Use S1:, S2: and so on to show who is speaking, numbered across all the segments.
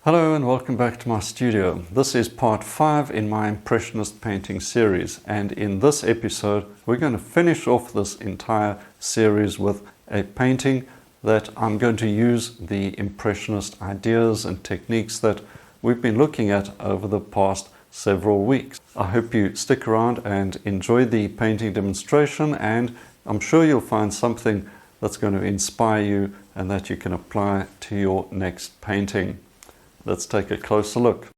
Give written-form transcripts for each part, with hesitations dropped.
S1: Hello and welcome back to my studio. This is part 5 in my Impressionist Painting series, and in this episode we're going to finish off this entire series with a painting that I'm going to use the Impressionist ideas and techniques that we've been looking at over the past several weeks. I hope you stick around and enjoy the painting demonstration, and I'm sure you'll find something that's going to inspire you and that you can apply to your next painting. Let's take a closer look.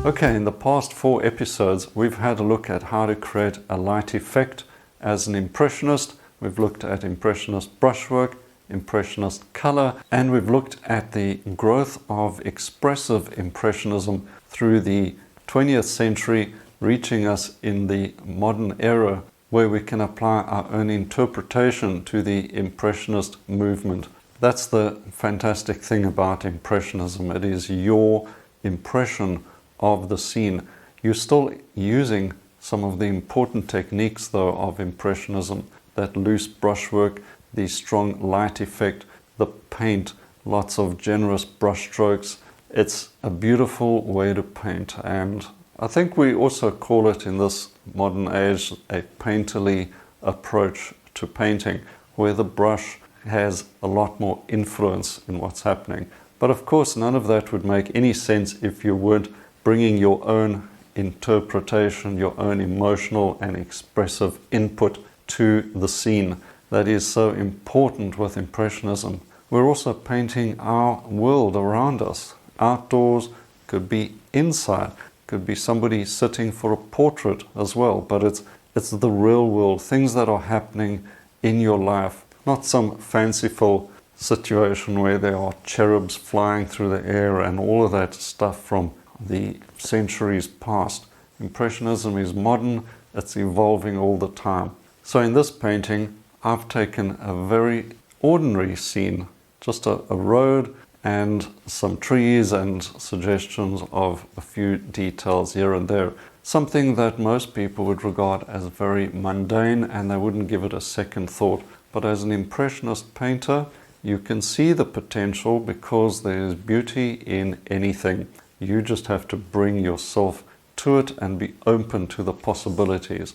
S1: Okay, in the past 4 episodes, we've had a look at how to create a light effect as an impressionist. We've looked at impressionist brushwork, impressionist color, and we've looked at the growth of expressive impressionism through the 20th century, reaching us in the modern era, where we can apply our own interpretation to the Impressionist movement. That's the fantastic thing about Impressionism. It is your impression of the scene. You're still using some of the important techniques, though, of Impressionism. That loose brushwork, the strong light effect, the paint, lots of generous brush strokes. It's a beautiful way to paint, and I think we also call it in this modern age a painterly approach to painting, where the brush has a lot more influence in what's happening. But of course, none of that would make any sense if you weren't bringing your own interpretation, your own emotional and expressive input to the scene. That is so important with Impressionism. We're also painting our world around us. Outdoors, could be inside. Could be somebody sitting for a portrait as well, but it's the real world, things that are happening in your life, not some fanciful situation where there are cherubs flying through the air and all of that stuff from the centuries past. Impressionism is modern, it's evolving all the time. So in this painting, I've taken a very ordinary scene, just a road and some trees and suggestions of a few details here and there. Something that most people would regard as very mundane and they wouldn't give it a second thought. But as an Impressionist painter, you can see the potential because there is beauty in anything. You just have to bring yourself to it and be open to the possibilities.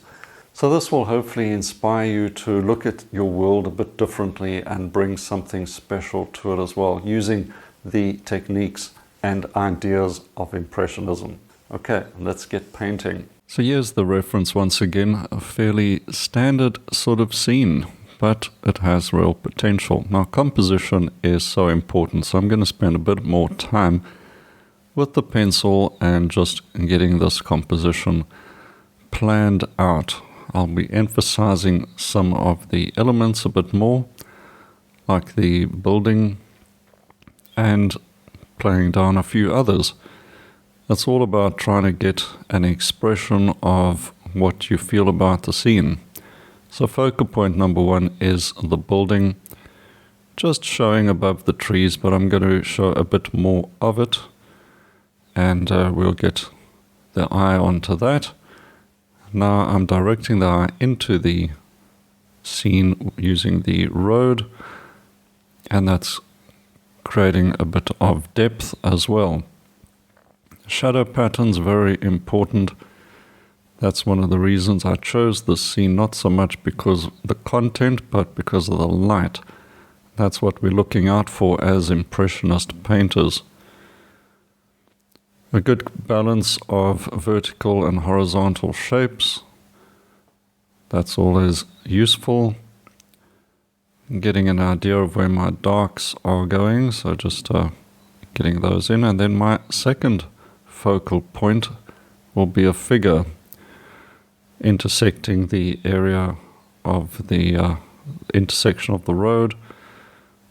S1: So this will hopefully inspire you to look at your world a bit differently and bring something special to it as well, using the techniques and ideas of Impressionism. Okay, let's get painting. So here's the reference once again, a fairly standard sort of scene, but it has real potential. Now, composition is so important, so I'm going to spend a bit more time with the pencil and just getting this composition planned out. I'll be emphasizing some of the elements a bit more, like the building, and playing down a few others. It's all about trying to get an expression of what you feel about the scene. So focal point number 1 is the building, just showing above the trees, but I'm going to show a bit more of it, and we'll get the eye onto that. Now I'm directing the eye into the scene using the road, and that's creating a bit of depth as well. Shadow patterns, very important. That's one of the reasons I chose this scene, not so much because of the content, but because of the light. That's what we're looking out for as Impressionist painters. A good balance of vertical and horizontal shapes. That's always useful. Getting an idea of where my darks are going, so just getting those in. And then my second focal point will be a figure intersecting the area of the intersection of the road,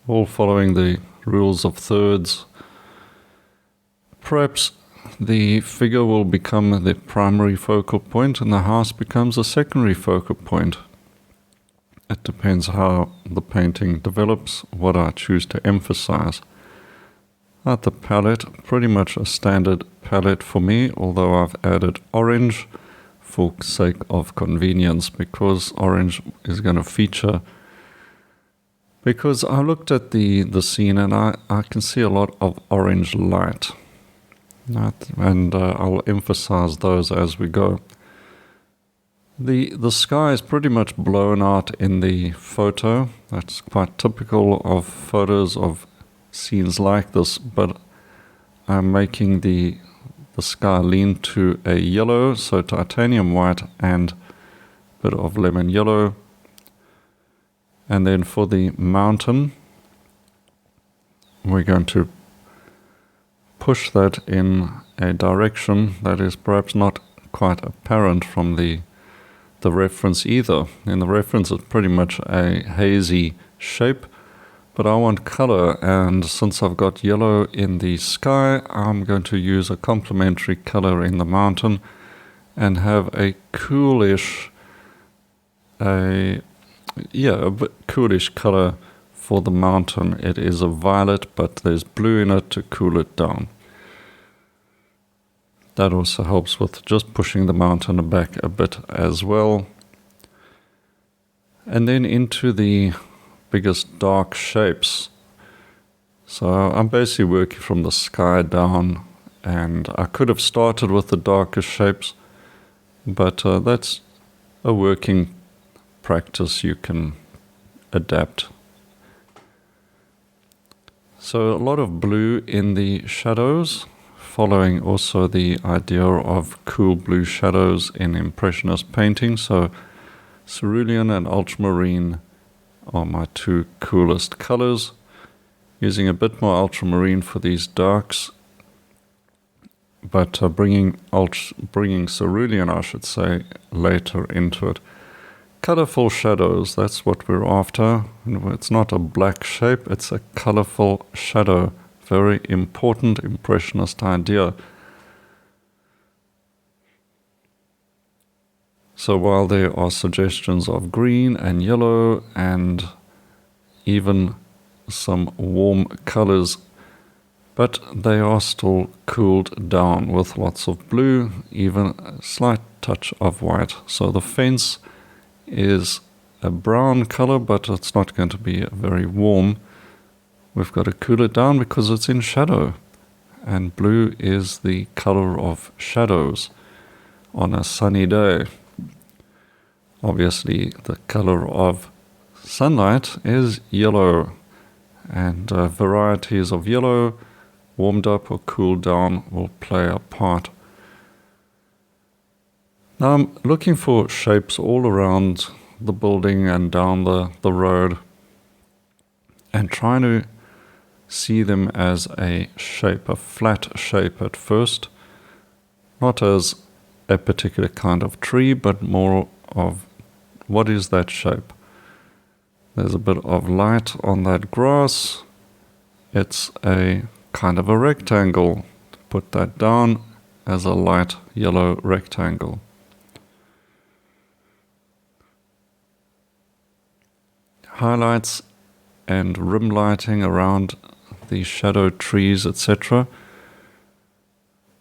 S1: all following the rules of thirds. Perhaps the figure will become the primary focal point and the house becomes a secondary focal point. It depends how the painting develops, what I choose to emphasize. At the palette, pretty much a standard palette for me, although I've added orange for sake of convenience, because orange is going to feature Because I looked at the scene and I can see a lot of orange light. And I'll emphasize those as we go. The sky is pretty much blown out in the photo. That's quite typical of photos of scenes like this, but I'm making the sky lean to a yellow, so titanium white and a bit of lemon yellow. And then for the mountain, we're going to push that in a direction that is perhaps not quite apparent from the reference either. In the reference, it's pretty much a hazy shape, but I want color, and since I've got yellow in the sky, I'm going to use a complementary color in the mountain and have a coolish, a bit coolish color for the mountain. It is a violet, but there's blue in it to cool it down. That also helps with just pushing the mountain back a bit as well. And then into the biggest dark shapes. So I'm basically working from the sky down, and I could have started with the darkest shapes, but that's a working practice you can adapt. So a lot of blue in the shadows, following also the idea of cool blue shadows in Impressionist painting. So cerulean and ultramarine are my two coolest colors. Using a bit more ultramarine for these darks, but bringing cerulean, I should say, later into it. Colorful shadows, that's what we're after. It's not a black shape, it's a colorful shadow. Very important Impressionist idea. So while there are suggestions of green and yellow and even some warm colors, but they are still cooled down with lots of blue, even a slight touch of white. So the fence is a brown color, but it's not going to be very warm. We've got to cool it down because it's in shadow, and blue is the color of shadows on a sunny day. Obviously, the color of sunlight is yellow, and varieties of yellow, warmed up or cooled down, will play a part. Now I'm looking for shapes all around the building and down the road, and trying to see them as a shape, a flat shape at first, not as a particular kind of tree, but more of what is that shape. There's a bit of light on that grass. It's a kind of a rectangle. Put that down as a light yellow rectangle. Highlights and rim lighting around the shadow trees, etc.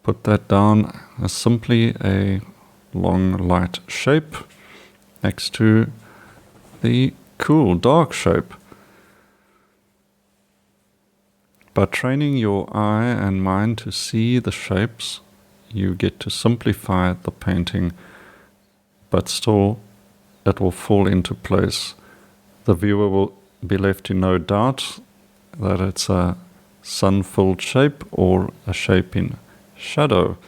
S1: Put that down as simply a long light shape next to the cool dark shape. By training your eye and mind to see the shapes, you get to simplify the painting, but still it will fall into place. The viewer will be left in no doubt that it's a sun-filled shape or a shape in shadow.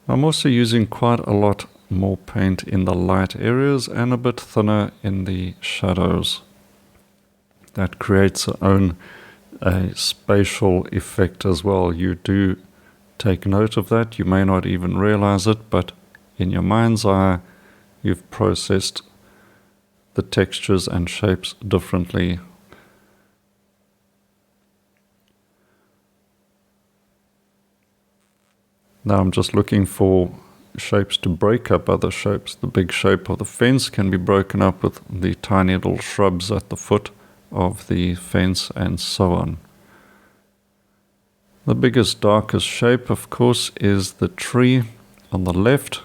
S1: I'm also using quite a lot more paint in the light areas and a bit thinner in the shadows. That creates a spatial effect as well. You do take note of that. You may not even realize it, but in your mind's eye, you've processed the textures and shapes differently. Now I'm just looking for shapes to break up other shapes. The big shape of the fence can be broken up with the tiny little shrubs at the foot of the fence and so on. The biggest, darkest shape, of course, is the tree on the left.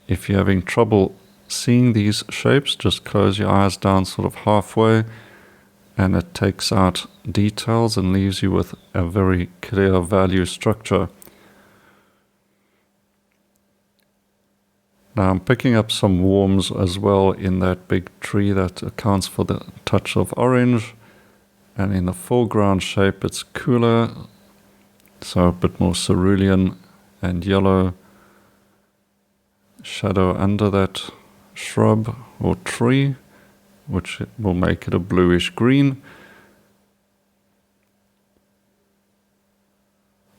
S1: If you're having trouble seeing these shapes, just close your eyes down sort of halfway, and it takes out details and leaves you with a very clear value structure. Now I'm picking up some warms as well in that big tree that accounts for the touch of orange, and in the foreground shape it's cooler, so a bit more cerulean and yellow shadow under that shrub or tree, which will make it a bluish green.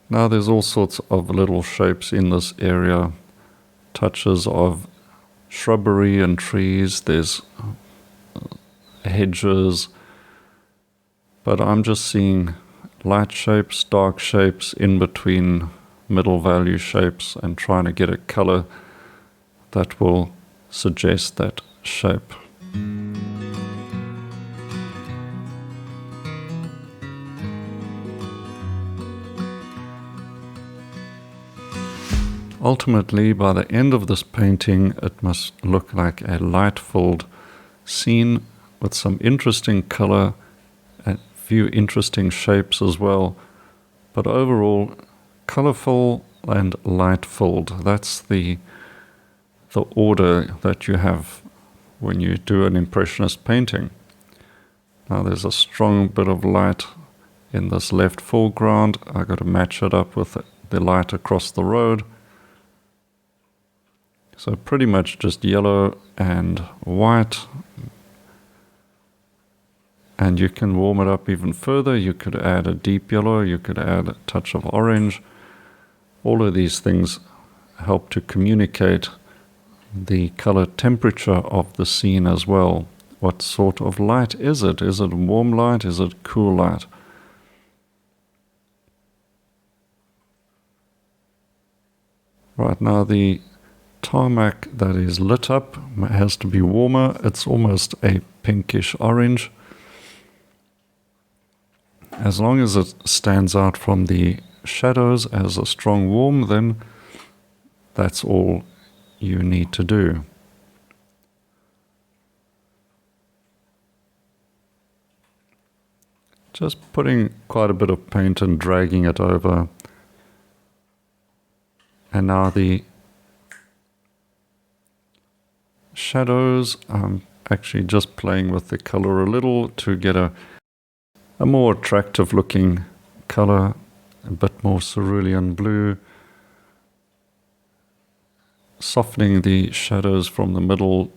S1: Now there's all sorts of little shapes in this area, touches of shrubbery and trees, there's hedges, but I'm just seeing light shapes, dark shapes, in between middle value shapes, and trying to get a color that will suggest that shape. Ultimately, by the end of this painting, it must look like a light-filled scene with some interesting color and a few interesting shapes as well. But overall, colorful and light-filled. That's the order that you have when you do an Impressionist painting. Now there's a strong bit of light in this left foreground. I've got to match it up with the light across the road. So pretty much just yellow and white. And you can warm it up even further. You could add a deep yellow, you could add a touch of orange. All of these things help to communicate the color temperature of the scene as well. What sort of light is it? Is it warm light? Is it cool light? Right now the tarmac that is lit up has to be warmer. It's almost a pinkish orange. As long as it stands out from the shadows as a strong warm, then that's all you need to do. Just putting quite a bit of paint and dragging it over. And now the shadows, I'm actually just playing with the color a little to get a more attractive looking color, a bit more cerulean blue, softening the shadows from the middle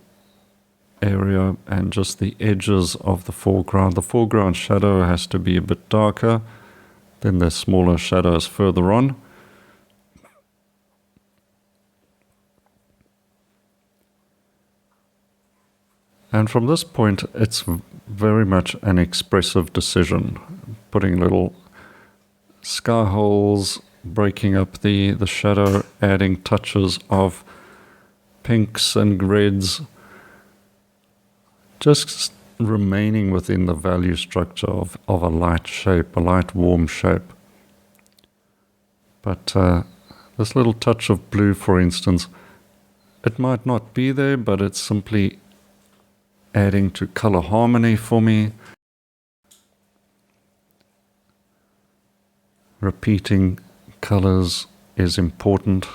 S1: area and just the edges of the foreground. The foreground shadow has to be a bit darker, then there's smaller shadows further on. And from this point, it's very much an expressive decision, putting little sky holes, breaking up the shadow, adding touches of pinks and reds, just remaining within the value structure of a light shape, a light warm shape. But this little touch of blue, for instance, it might not be there, but it's simply adding to color harmony for me. Repeating colors is important.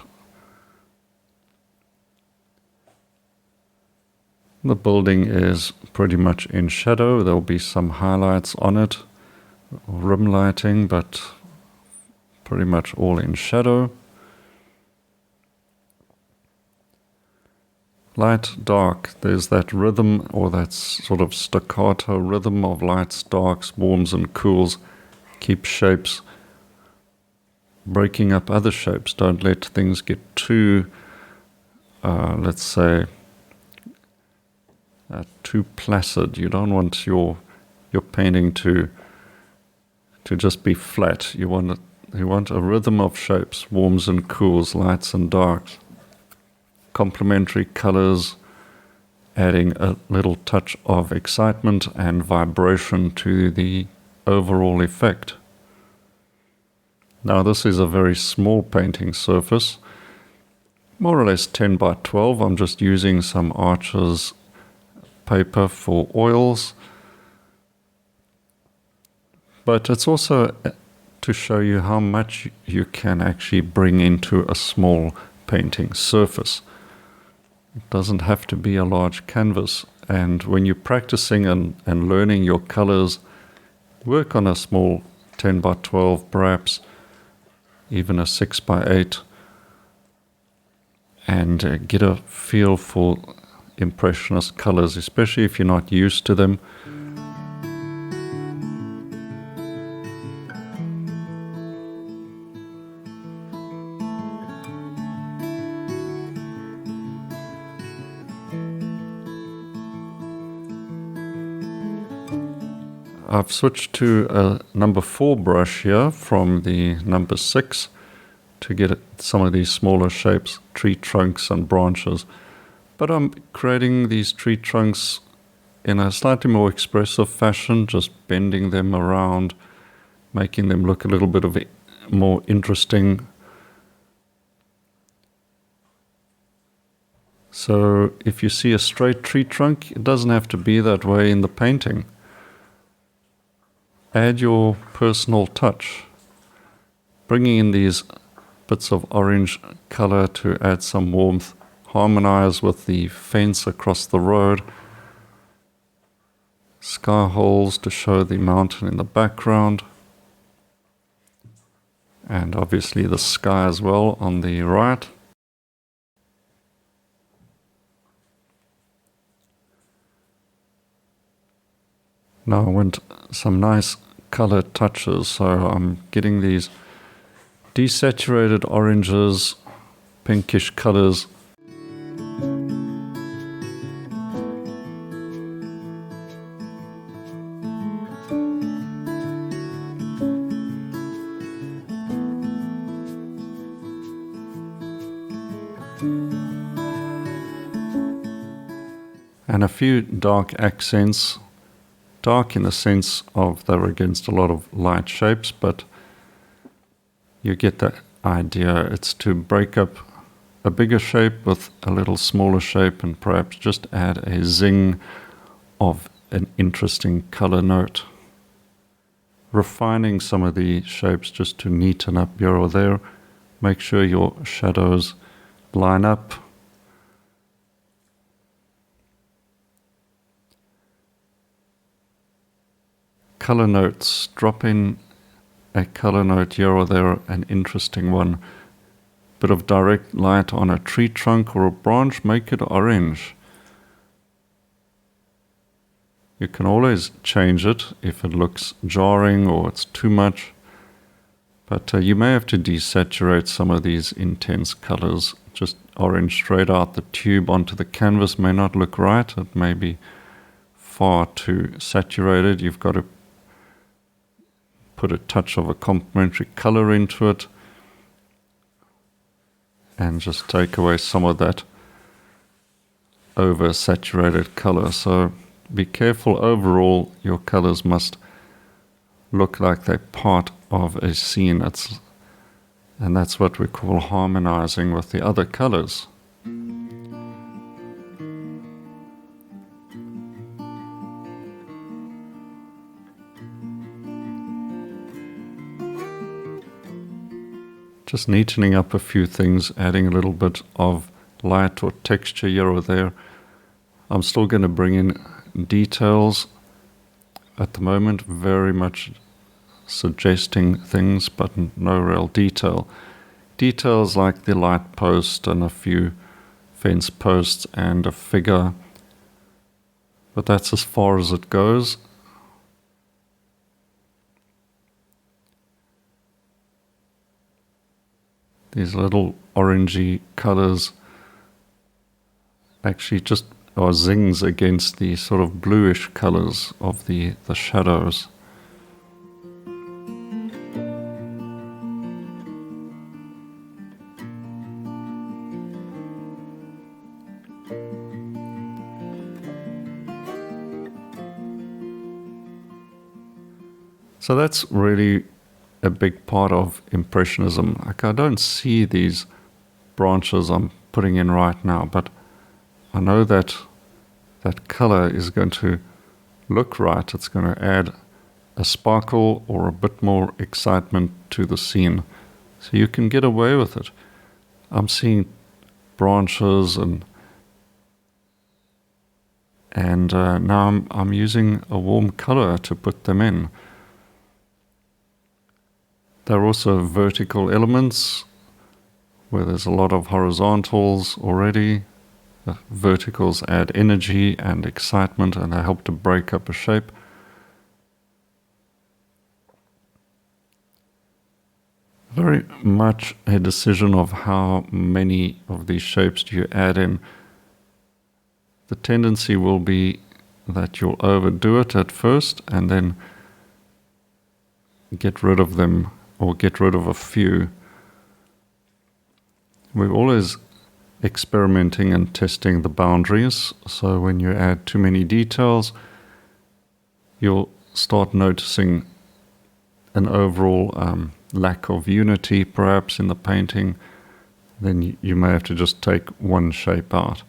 S1: The building is pretty much in shadow. There'll be some highlights on it, rim lighting, but pretty much all in shadow. Light, dark, there's that rhythm, or that sort of staccato rhythm of lights, darks, warms and cools. Keep shapes, breaking up other shapes. Don't let things get too, let's say, too placid. You don't want your painting to just be flat. You want a rhythm of shapes, warms and cools, lights and darks. Complementary colors, adding a little touch of excitement and vibration to the overall effect. Now this is a very small painting surface, more or less 10 by 12. I'm just using some Archer's paper for oils. But it's also to show you how much you can actually bring into a small painting surface. It doesn't have to be a large canvas. And when you're practicing and learning your colors, work on a small 10 by 12, perhaps even a 6 by 8, and get a feel for Impressionist colors, especially if you're not used to them. I've switched to a number 4 brush here from the number 6 to get some of these smaller shapes, tree trunks and branches. But I'm creating these tree trunks in a slightly more expressive fashion, just bending them around, making them look a little bit more interesting. So if you see a straight tree trunk, it doesn't have to be that way in the painting. Add your personal touch, bringing in these bits of orange color to add some warmth, harmonize with the fence across the road, sky holes to show the mountain in the background, and obviously the sky as well on the right. Now I want some nice color touches, so I'm getting these desaturated oranges, pinkish colors. And a few dark accents. Dark in the sense of they're against a lot of light shapes, but you get the idea. It's to break up a bigger shape with a little smaller shape and perhaps just add a zing of an interesting color note. Refining some of the shapes just to neaten up here or there. Make sure your shadows line up. Color notes, drop in a color note here or there, an interesting one. Bit of direct light on a tree trunk or a branch, make it orange. You can always change it if it looks jarring or it's too much. But you may have to desaturate some of these intense colors. Just orange straight out the tube onto the canvas may not look right. It may be far too saturated. You've got to put a touch of a complementary color into it and just take away some of that over-saturated color. So be careful. Overall, your colors must look like they're part of a scene. And that's what we call harmonizing with the other colors. Just neatening up a few things, adding a little bit of light or texture here or there. I'm still going to bring in details at the moment, very much suggesting things, but no real detail. Details like the light post and a few fence posts and a figure, but that's as far as it goes. These little orangey colors actually just are zings against the sort of bluish colors of the shadows. So that's really a big part of Impressionism. Like, I don't see these branches I'm putting in right now, but I know that that color is going to look right. It's going to add a sparkle or a bit more excitement to the scene. So you can get away with it. I'm seeing branches and now I'm using a warm color to put them in. There are also vertical elements where there's a lot of horizontals already. The verticals add energy and excitement, and they help to break up a shape. Very much a decision of how many of these shapes do you add in. The tendency will be that you'll overdo it at first and then get rid of them or get rid of a few. We're always experimenting and testing the boundaries, so when you add too many details, you'll start noticing an overall lack of unity perhaps in the painting. Then you may have to just take one shape out.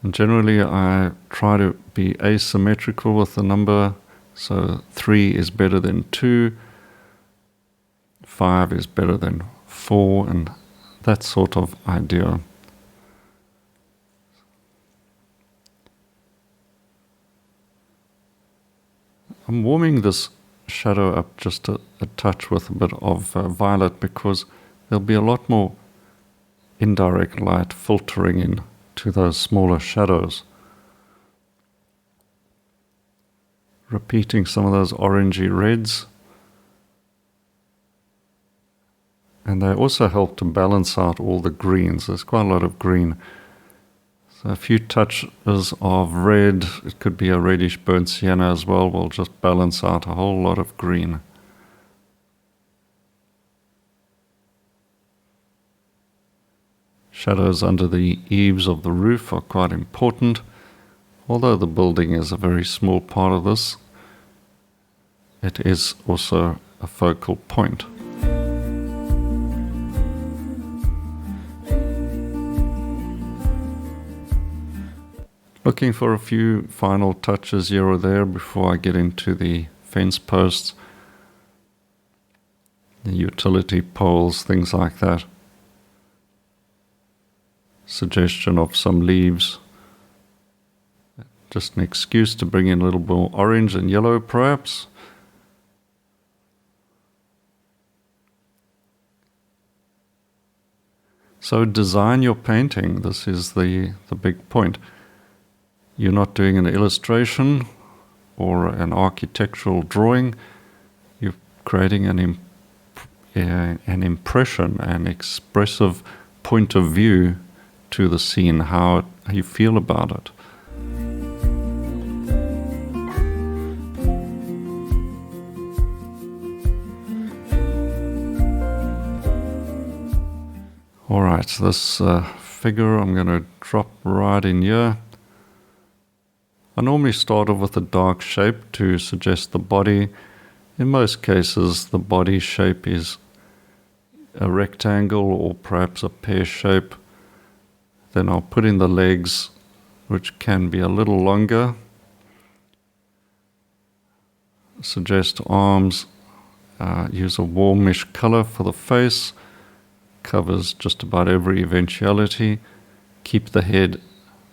S1: And generally I try to be asymmetrical with the number, so 3 is better than 2, 5 is better than 4, and that sort of idea. I'm warming this shadow up just a touch with a bit of violet, because there'll be a lot more indirect light filtering in to those smaller shadows. Repeating some of those orangey reds. And they also help to balance out all the greens. There's quite a lot of green. So a few touches of red, it could be a reddish burnt sienna as well, will just balance out a whole lot of green. Shadows under the eaves of the roof are quite important. Although the building is a very small part of this, it is also a focal point. Looking for a few final touches here or there before I get into the fence posts, the utility poles, things like that. Suggestion of some leaves. Just an excuse to bring in a little more orange and yellow perhaps. So design your painting. This is the big point. You're not doing an illustration or an architectural drawing. You're creating an impression, an expressive point of view to the scene, how you feel about it. All right, so this figure I'm going to drop right in here. I normally start off with a dark shape to suggest the body. In most cases, the body shape is a rectangle or perhaps a pear shape. Then I'll put in the legs, which can be a little longer. Suggest arms. Use a warmish color for the face. Covers just about every eventuality. Keep the head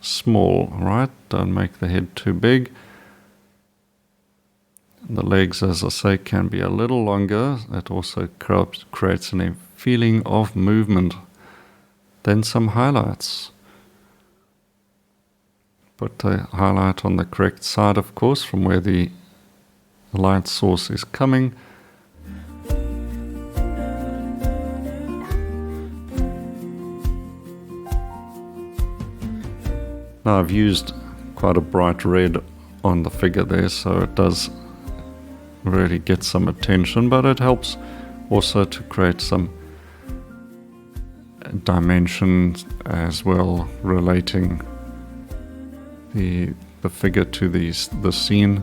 S1: small, right? Don't make the head too big. The legs, as I say, can be a little longer. That also creates a feeling of movement. Then some highlights. Put the highlight on the correct side, of course, from where the light source is coming. Now I've used quite a bright red on the figure there, so it does really get some attention, but it helps also to create some dimension as well, relating the figure to the scene.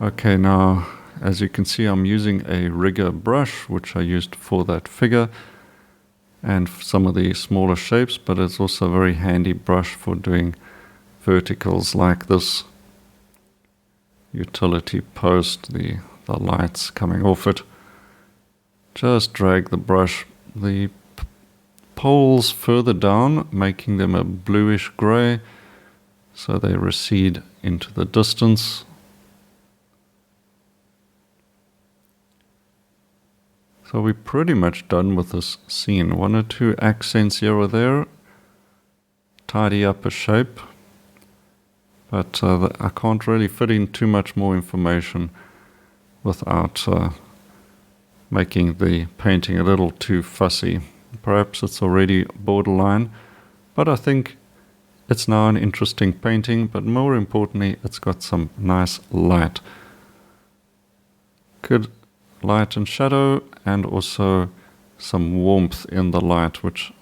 S1: Okay, now as you can see, I'm using a rigger brush, which I used for that figure and some of the smaller shapes, but it's also a very handy brush for doing verticals like this utility post, the lights coming off it. Just drag the brush, the poles further down, making them a bluish grey, so they recede into the distance. So we're pretty much done with this scene. One or two accents here or there, tidy up a shape, but I can't really fit in too much more information without making the painting a little too fussy. Perhaps it's already borderline, but I think it's now an interesting painting, but more importantly, it's got some nice light. Good light and shadow, and also some warmth in the light, which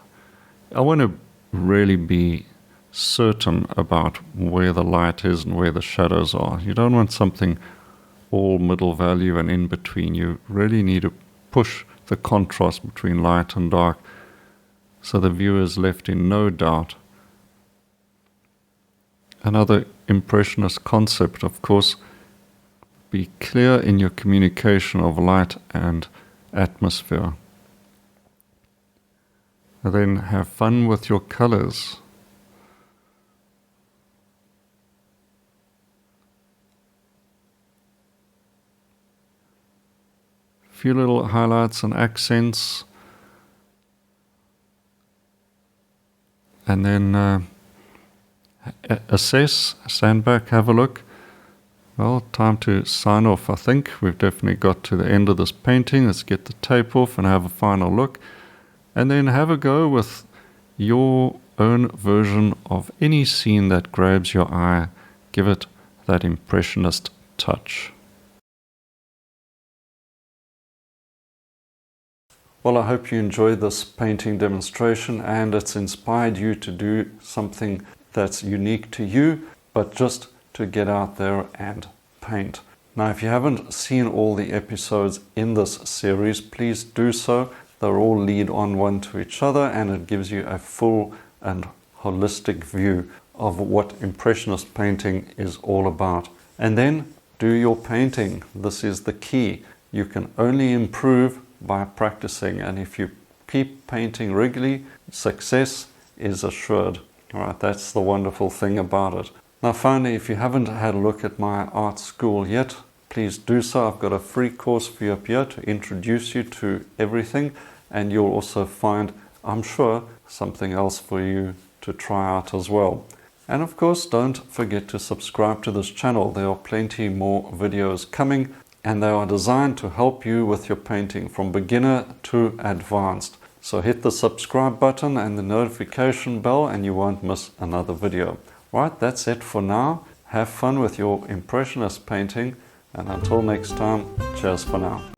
S1: I want to really be certain about where the light is and where the shadows are. You don't want something all middle value and in between. You really need to push the contrast between light and dark so the viewer is left in no doubt. Another Impressionist concept, of course, be clear in your communication of light and atmosphere. And then have fun with your colors. A few little highlights and accents. And then assess, stand back, have a look. Well, time to sign off, I think. We've definitely got to the end of this painting. Let's get the tape off and have a final look. And then have a go with your own version of any scene that grabs your eye. Give it that Impressionist touch. Well, I hope you enjoyed this painting demonstration and it's inspired you to do something that's unique to you, but just to get out there and paint. Now, if you haven't seen all the episodes in this series, please do so. They're all lead on one to each other, and it gives you a full and holistic view of what Impressionist painting is all about. And then do your painting. This is the key. You can only improve by practicing, and if you keep painting regularly, success is assured. All right, that's the wonderful thing about it. Now finally, if you haven't had a look at my art school yet, please do so. I've got a free course for you up here to introduce you to everything, and you'll also find, I'm sure, something else for you to try out as well. And of course, don't forget to subscribe to this channel. There are plenty more videos coming, and they are designed to help you with your painting from beginner to advanced. So hit the subscribe button and the notification bell and you won't miss another video. Right, that's it for now. Have fun with your Impressionist painting, and until next time, cheers for now.